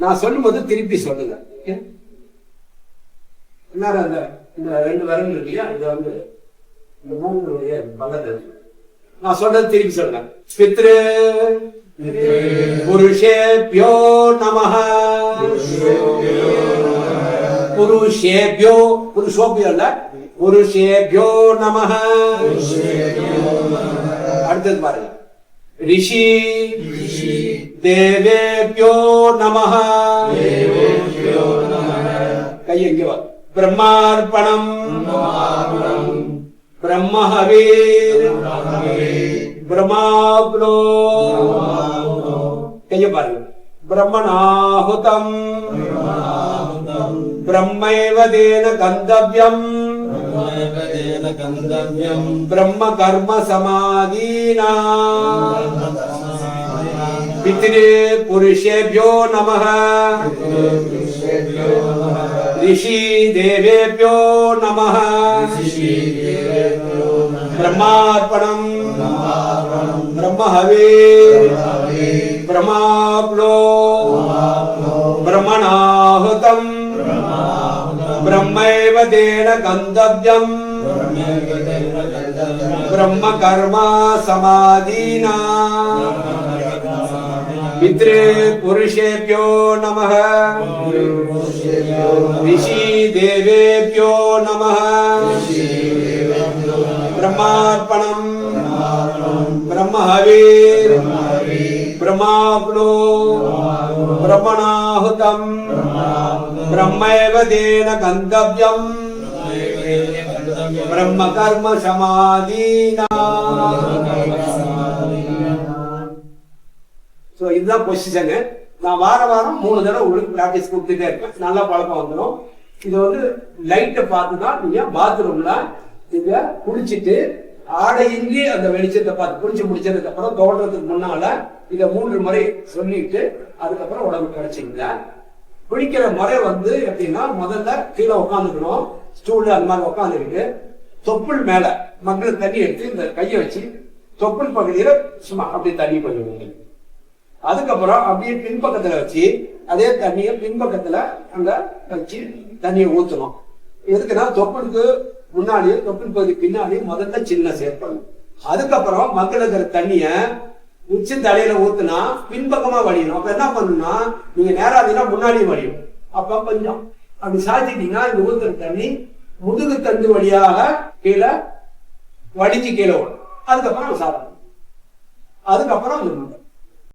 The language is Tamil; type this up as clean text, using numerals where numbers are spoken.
நான் சொல்லும் போது திருப்பி சொல்லுங்க. அந்த இந்த 2 விரல் இருக்கு இல்லையா, இது வந்து இந்த மூணுடைய பலன். நான் சொல்றது திருப்பி சொல்லுங்க. பித்ரு புருஷேப்யோ நமஹ. புருஷேப்யோ, புருஷோபியோ இல்ல, புருஷேப்யோ நமஹ. அடுத்தது பாருங்க. ரிஷி தேவேப்யோ நமஹ. கை எங்க வா. பிரம்மார்ப்பணம் பிரம்மஹவீர் பிரம்மாப்லோ. கைய பாருங்க. பிரம்மணாஹுதம் பிரம்மைவ தேன கந்தவ்யம் பிரம்ம கர்ம சமாதீனா. பித்ரு புருஷேப்யோ நமஹ. ரிஷி தேவேப்யோ நமஹ. பிரம்மார்ப்பணம் பிரம்மஹவீர் பிரம்மாப்லோ பிரம்மணாஹுதம் பிரம்மைவ தேன கந்தவ்யம் பிரம்ம கர்ம சமாதீனா. பித்ரு புருஷேப்யோ நமஹ. ரிஷி தேவேப்யோ நமஹ. பிரம்மார்ப்பணம் பிரம்மஹவீர் பிரம்மாப்லோ பிரம்மணாஹுதம் பிரம்மைவ தேன கந்தவ்யம் பிரம்ம கர்ம சமாதீனா. இதுதான் பொசிஷன். நான் வாரம் 3 தடவை உங்களுக்கு பிராக்டிஸ் கொடுத்துட்டே இருப்பேன். நல்லா பழக்கம் வந்துடும். இது வந்து லைட்டை பார்த்துதான் நீங்க பாத்ரூம்ல நீங்க குளிச்சுட்டு ஆடையின்றி அந்த வெளிச்சத்தை பார்த்து குளிச்சு முடிச்சதுக்கு அப்புறம் தோன்றதுக்கு முன்னால இதை 3 முறை சொல்லிட்டு அதுக்கப்புறம் உடம்பு கிடைச்சிங்க. குளிக்கிற முறை வந்து எப்படின்னா, முதல்ல கீழே உட்காந்துக்கணும். ஸ்டூல்ல அந்த மாதிரி உட்காந்துக்கிட்டு தொப்புள் மேல மக்கள் தண்ணி எடுத்து இந்த கையை வச்சு தொப்புள் பகுதியில சும்மா அப்படி தண்ணி பண்ணுவீங்க. அதுக்கப்புறம் அப்படியே பின்பக்கத்துல வச்சு அதே தண்ணியை பின்பக்கத்துல அங்க வச்சு தண்ணியை ஊத்தணும். எதுக்குன்னா தொப்புளுக்கு முன்னாடியும் தொப்புள் பகுதி பின்னாடியும் முதல்ல சின்ன சேர்க்கணும். அதுக்கப்புறம் மக்கள் இருக்கிற தண்ணிய உச்சி தலையில ஊத்துனா பின்பக்கமா வடியணும். அப்ப என்ன பண்ணணும்னா, நீங்க நேராதீங்கன்னா முன்னாடியும் வடியும். அப்ப கொஞ்சம் அப்படி சாத்திட்டீங்கன்னா இந்த ஊத்துற தண்ணி முதுகு தண்டு வழியாக கீழே வடிஞ்சு கீழே ஓடும். அதுக்கப்புறம் சாதம். அதுக்கப்புறம்